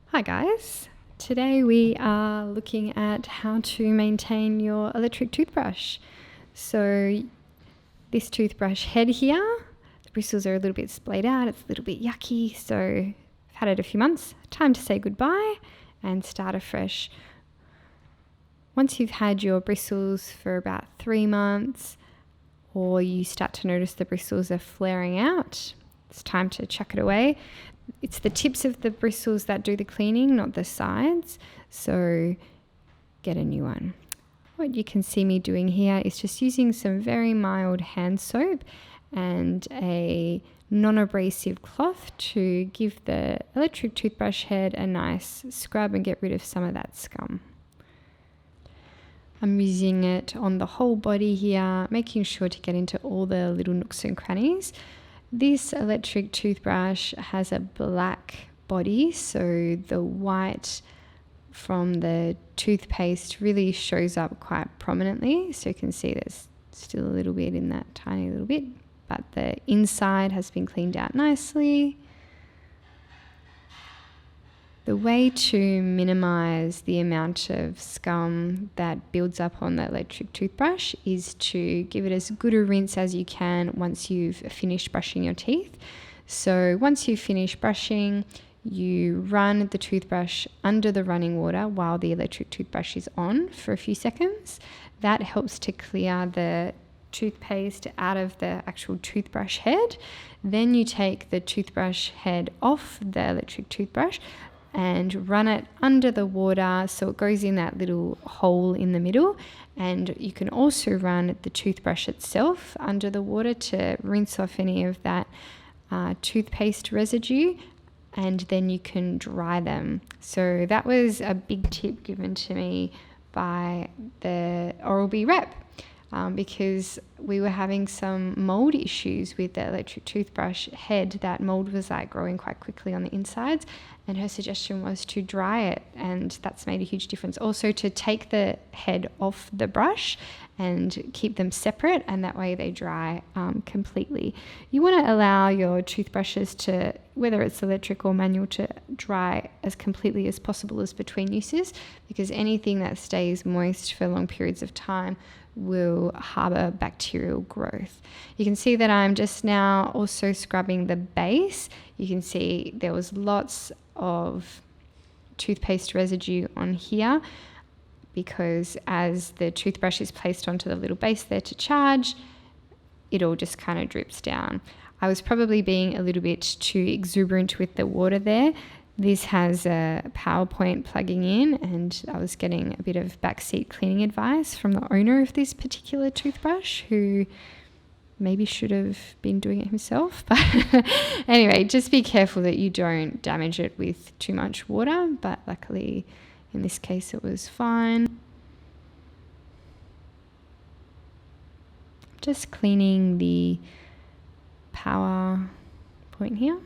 Hi guys, today we are looking at how to maintain your electric toothbrush. So this toothbrush head here, the bristles are a little bit splayed out, it's a little bit yucky, so I've had it a few months. Time to say goodbye and start afresh. Once you've had your bristles for about 3 months, or you start to notice the bristles are flaring out, it's time to chuck it away. It's the tips of the bristles that do the cleaning, not the sides, so get a new one. What you can see me doing here is just using some very mild hand soap and a non-abrasive cloth to give the electric toothbrush head a nice scrub and get rid of some of that scum. I'm using it on the whole body here, making sure to get into all the little nooks and crannies. This electric toothbrush has a black body, so the white from the toothpaste really shows up quite prominently. So you can see there's still a little bit in that tiny little bit, but the inside has been cleaned out nicely. The way to minimize the amount of scum that builds up on the electric toothbrush is to give it as good a rinse as you can once you've finished brushing your teeth. So once you've finished brushing, you run the toothbrush under the running water while the electric toothbrush is on for a few seconds. That helps to clear the toothpaste out of the actual toothbrush head. Then you take the toothbrush head off the electric toothbrush and run it under the water so it goes in that little hole in the middle, and you can also run the toothbrush itself under the water to rinse off any of that toothpaste residue, and then you can dry them. So that was a big tip given to me by the Oral-B rep. Because we were having some mould issues with the electric toothbrush head. That mould was like growing quite quickly on the insides, and her suggestion was to dry it, and that's made a huge difference. Also to take the head off the brush and keep them separate, and that way they dry completely. You want to allow your toothbrushes to, whether it's electric or manual, to dry as completely as possible as between uses, because anything that stays moist for long periods of time will harbor bacterial growth. You can see that I'm just now also scrubbing the base. You can see there was lots of toothpaste residue on here because as the toothbrush is placed onto the little base there to charge, it all just kind of drips down. I was probably being a little bit too exuberant with the water there. This has a PowerPoint plugging in, and I was getting a bit of backseat cleaning advice from the owner of this particular toothbrush, who maybe should have been doing it himself. But anyway, just be careful that you don't damage it with too much water, but luckily in this case it was fine. Just cleaning the power point here.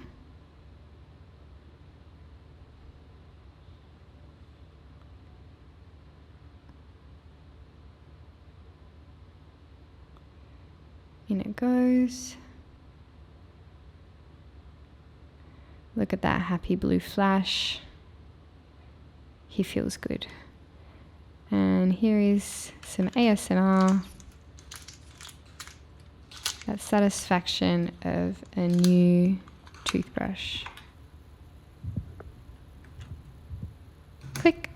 In it goes. Look at that happy blue flash. He feels good. And here is some ASMR. That satisfaction of a new toothbrush. Click.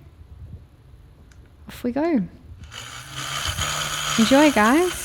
Off we go. Enjoy, guys.